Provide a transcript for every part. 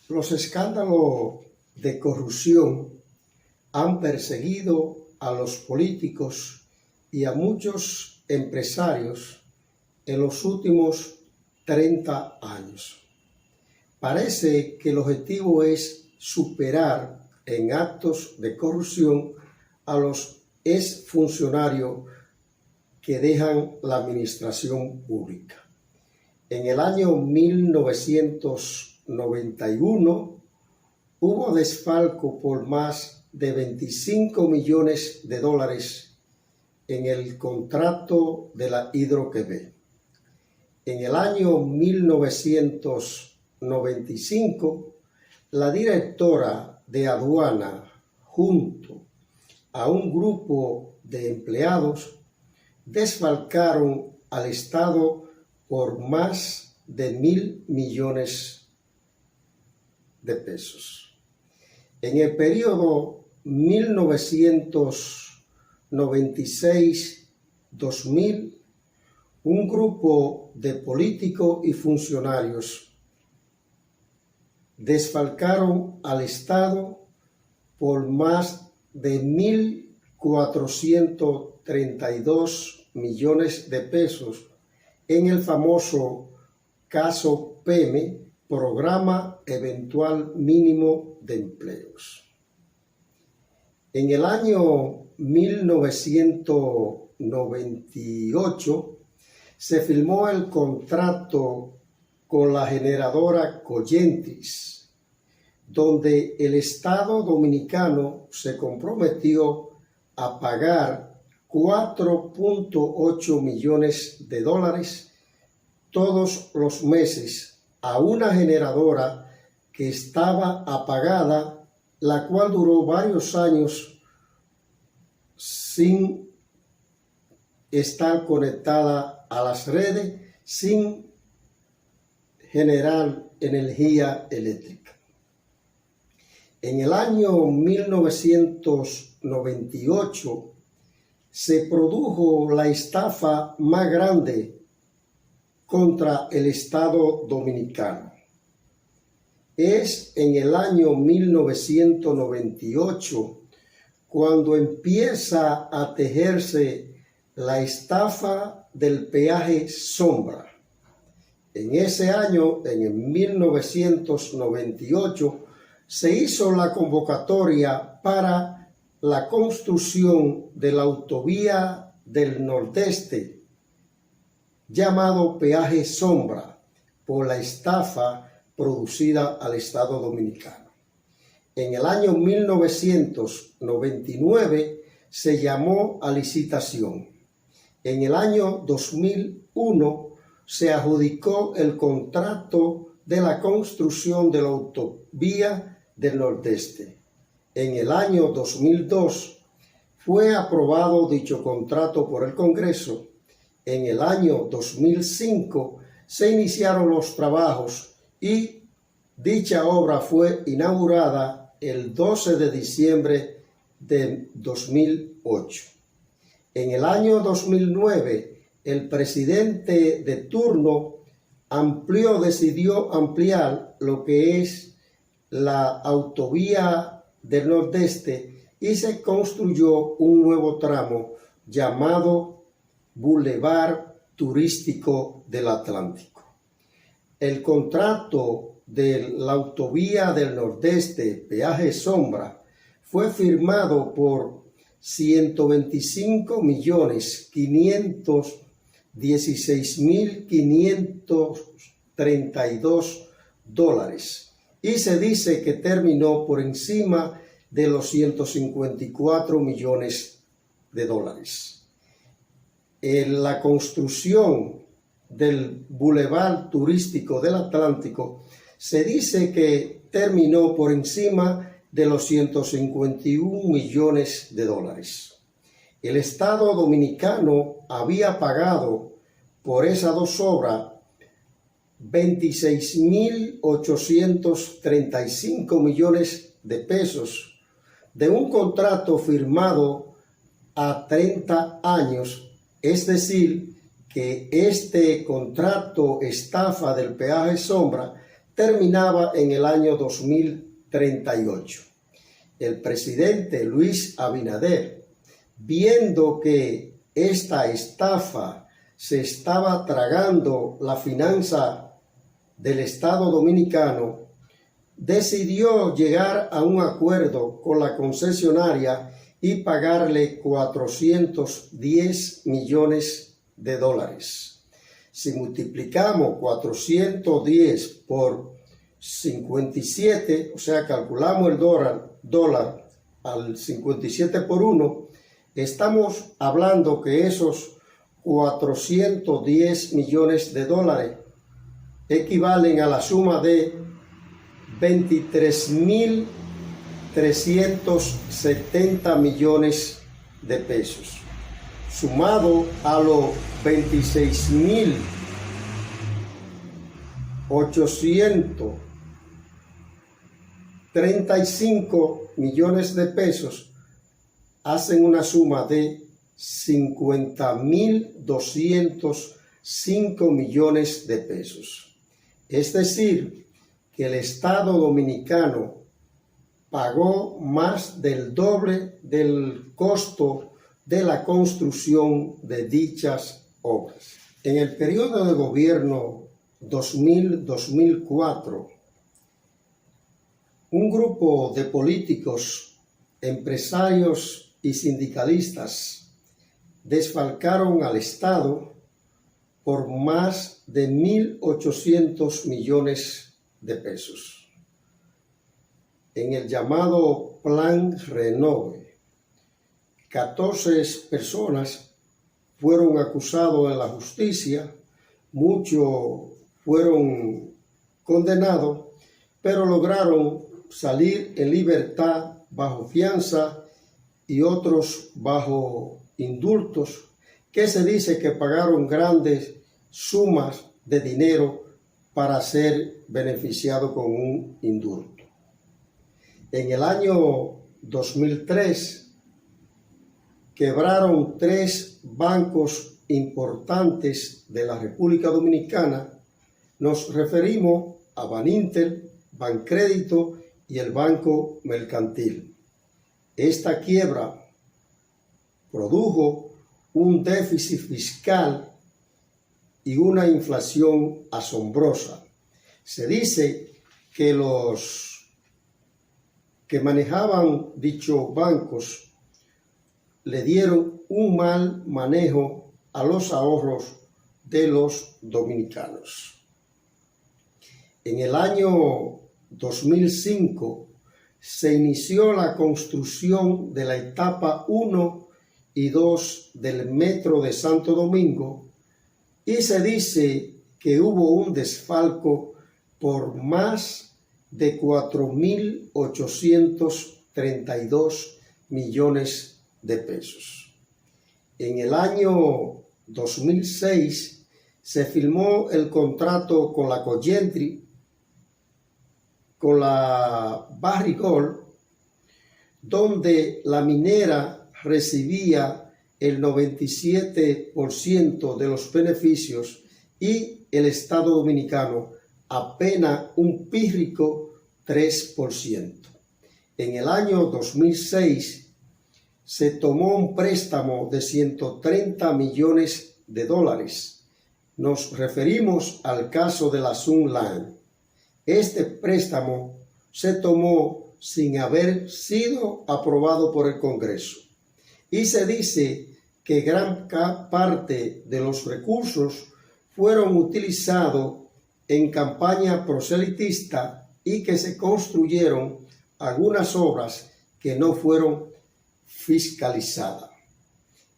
Los escándalos de corrupción han perseguido a los políticos y a muchos empresarios en los últimos 30 años. Parece que el objetivo es superar en actos de corrupción a los exfuncionarios que dejan la administración pública. En el año 1991 hubo desfalco por más de 25 millones de dólares en el contrato de la Hidro-Québec. En el año 1995, la directora de aduana, junto a un grupo de empleados, desfalcaron al Estado por más de 1.000 millones de pesos. En el periodo 1996-2000, un grupo de políticos y funcionarios desfalcaron al Estado por más de 1.432 millones de pesos en el famoso caso PEME, Programa Eventual Mínimo de Empleos. En el año 1998 se firmó el contrato con la generadora Collentris, donde el Estado dominicano se comprometió a pagar 4.8 millones de dólares todos los meses a una generadora que estaba apagada, la cual duró varios años sin estar conectada a las redes, sin generar energía eléctrica. En el año 1998 se produjo la estafa más grande contra el Estado dominicano. Es en el año 1998 cuando empieza a tejerse la estafa del peaje sombra. En ese año, en el 1998, se hizo la convocatoria para la construcción de la autovía del Nordeste, llamado peaje sombra, por la estafa producida al Estado dominicano. En el año 1999 se llamó a licitación. En el año 2001 se adjudicó el contrato de la construcción de la autovía del Nordeste. En el año 2002 fue aprobado dicho contrato por el Congreso. En el año 2005 se iniciaron los trabajos y dicha obra fue inaugurada el 12 de diciembre de 2008. En el año 2009, el presidente de turno decidió ampliar lo que es la autovía del Nordeste y se construyó un nuevo tramo llamado Boulevard Turístico del Atlántico. El contrato de la autovía del Nordeste, peaje sombra, fue firmado por 125.516.532 dólares y se dice que terminó por encima de los 154 millones de dólares. En la construcción del Boulevard Turístico del Atlántico se dice que terminó por encima de los 151 millones de dólares. El Estado dominicano había pagado por esas dos obras 26.835 millones de pesos de un contrato firmado a 30 años, es decir, que este contrato estafa del peaje sombra terminaba en el año 2038. El presidente Luis Abinader, viendo que esta estafa se estaba tragando la finanza del Estado dominicano, decidió llegar a un acuerdo con la concesionaria y pagarle 410 millones de dólares. Si multiplicamos 410 por 57, o sea, calculamos el dólar al 57 por 1, estamos hablando que esos 410 millones de dólares equivalen a la suma de 23.370 millones de pesos, sumado a los 26.835 millones de pesos, hacen una suma de 50.205 millones de pesos. Es decir, que el Estado dominicano pagó más del doble del costo de la construcción de dichas obras. En el periodo de gobierno 2000-2004, un grupo de políticos, empresarios y sindicalistas desfalcaron al Estado por más de 1.800 millones de pesos. En el llamado Plan Renove, 14 personas fueron acusados en la justicia, muchos fueron condenados, pero lograron salir en libertad bajo fianza y otros bajo indultos, que se dice que pagaron grandes sumas de dinero para ser beneficiado con un indulto. En el año 2003 quebraron 3 bancos importantes de la República Dominicana. Nos referimos a Baninter, Bancrédito y el Banco Mercantil. Esta quiebra produjo un déficit fiscal y una inflación asombrosa. Se dice que los que manejaban dichos bancos le dieron un mal manejo a los ahorros de los dominicanos. En el año 2005 se inició la construcción de la etapa 1 y 2 del Metro de Santo Domingo y se dice que hubo un desfalco por más de 4.832 millones de pesos. En el año 2006 se firmó el contrato con la Collentry, con la Barrick Gold, donde la minera recibía el 97% de los beneficios y el Estado dominicano apenas un pírrico 3%. En el año 2006 se tomó un préstamo de 130 millones de dólares. Nos referimos al caso de la Sunline. Este préstamo se tomó sin haber sido aprobado por el Congreso y se dice que gran parte de los recursos fueron utilizados en campaña proselitista y que se construyeron algunas obras que no fueron fiscalizadas.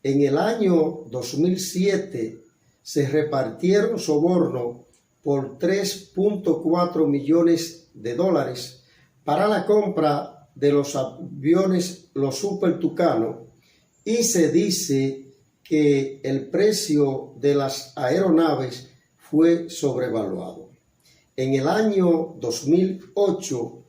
En el año 2007 se repartieron sobornos por 3.4 millones de dólares para la compra de los aviones, los Super Tucano, y se dice que el precio de las aeronaves fue sobrevaluado. En el año 2008,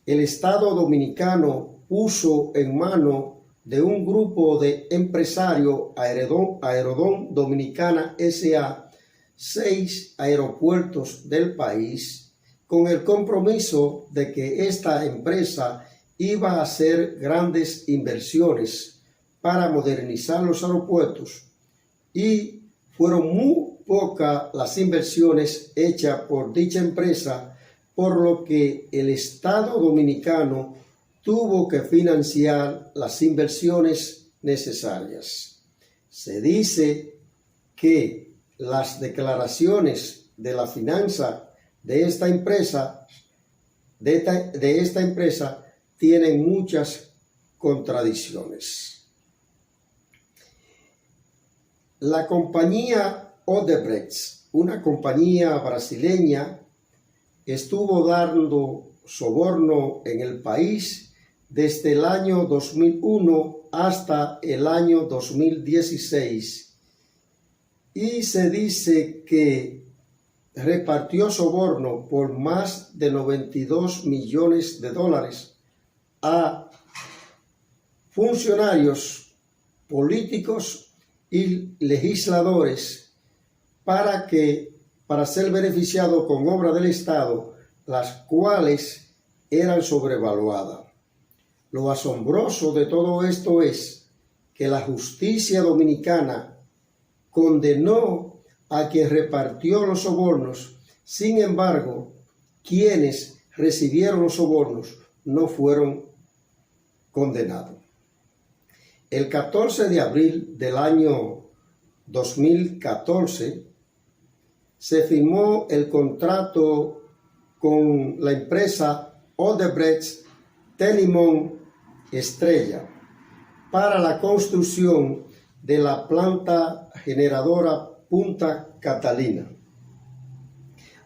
el Estado dominicano puso en mano de un grupo de empresarios Aerodón Dominicana S.A. 6 aeropuertos del país con el compromiso de que esta empresa iba a hacer grandes inversiones para modernizar los aeropuertos, y fueron muy pocas las inversiones hechas por dicha empresa, por lo que el Estado dominicano tuvo que financiar las inversiones necesarias. Se dice que las declaraciones de la finanza de esta empresa, tienen muchas contradicciones. La compañía Odebrecht, una compañía brasileña, estuvo dando soborno en el país desde el año 2001 hasta el año 2016, y se dice que repartió soborno por más de 92 millones de dólares a funcionarios políticos y legisladores para ser beneficiados con obras del Estado, las cuales eran sobrevaluadas. Lo asombroso de todo esto es que la justicia dominicana condenó a quien repartió los sobornos. Sin embargo, quienes recibieron los sobornos no fueron condenados. El 14 de abril del año 2014 se firmó el contrato con la empresa Odebrecht Telecom Estrella para la construcción de la planta generadora Punta Catalina.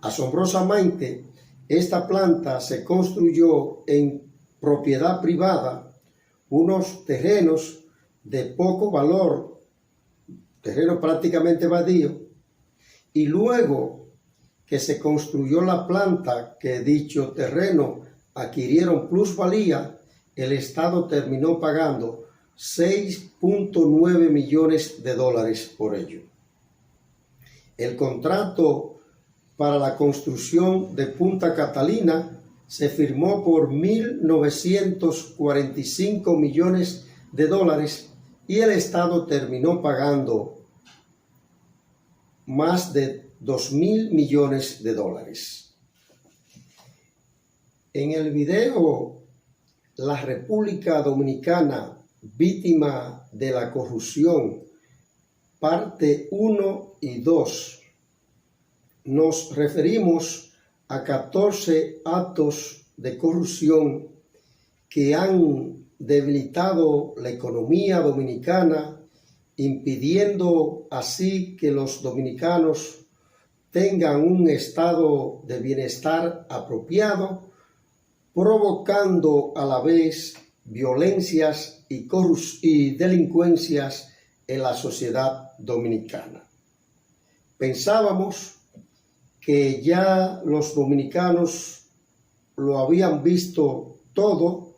Asombrosamente, esta planta se construyó en propiedad privada, unos terrenos de poco valor, terreno prácticamente baldío, y luego que se construyó la planta, que dicho terreno adquirieron plusvalía, el Estado terminó pagando 6.9 millones de dólares por ello. El contrato para la construcción de Punta Catalina se firmó por 1.945 millones de dólares y el Estado terminó pagando más de 2.000 millones de dólares. En el video La República Dominicana, víctima de la corrupción, parte 1 y 2, nos referimos a 14 actos de corrupción que han debilitado la economía dominicana, impidiendo así que los dominicanos tengan un estado de bienestar apropiado, provocando a la vez violencias y delincuencias en la sociedad dominicana. Pensábamos que ya los dominicanos lo habían visto todo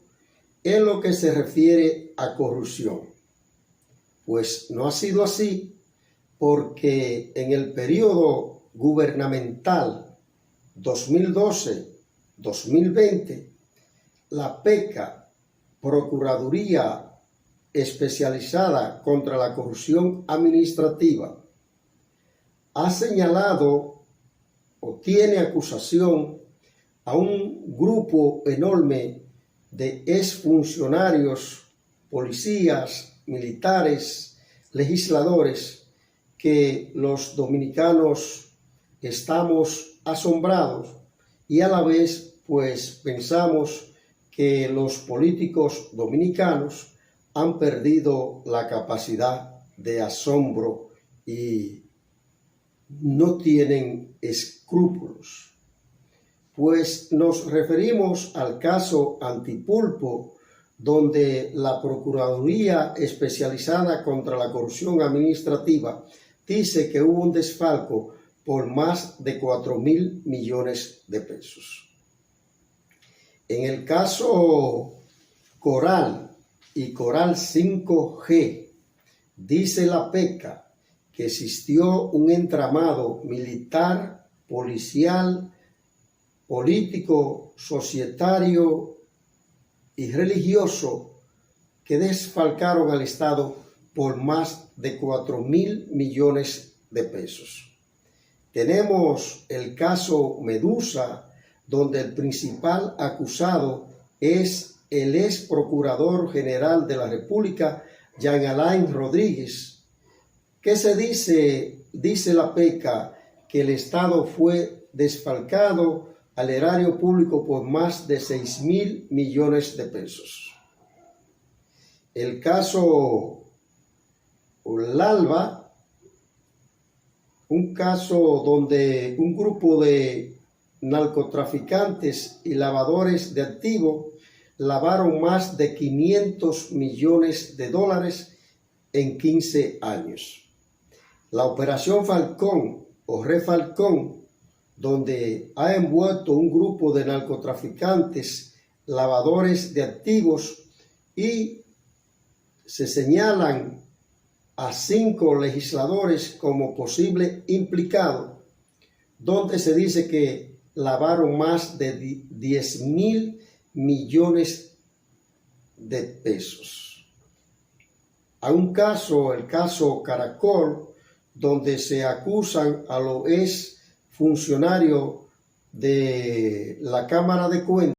en lo que se refiere a corrupción. Pues no ha sido así, porque en el periodo gubernamental 2012-2020, la PECA, Procuraduría Especializada contra la Corrupción Administrativa, ha señalado o tiene acusación a un grupo enorme de exfuncionarios, policías, militares, legisladores, que los dominicanos estamos asombrados y a la vez pues pensamos que los políticos dominicanos han perdido la capacidad de asombro y no tienen escrúpulos. Pues nos referimos al caso Antipulpo, donde la Procuraduría Especializada contra la Corrupción Administrativa dice que hubo un desfalco por más de 4.000 millones de pesos. En el caso Coral y Coral 5G, dice la PECA que existió un entramado militar, policial, político, societario y religioso que desfalcaron al Estado por más de 4.000 millones de pesos. Tenemos el caso Medusa, donde el principal acusado es el ex procurador general de la República, Jean Alain Rodríguez, que dice la PECA que el Estado fue desfalcado al erario público por más de 6.000 millones de pesos. El caso Lalva, un caso donde un grupo de narcotraficantes y lavadores de activos lavaron más de 500 millones de dólares en 15 años. La Operación Falcón o Refalcón, donde ha envuelto un grupo de narcotraficantes, lavadores de activos, y se señalan a 5 legisladores como posible implicados, donde se dice que lavaron más de 10.000 millones de pesos. Hay un caso, el caso Caracol, donde se acusan a los ex funcionarios de la Cámara de Cuentas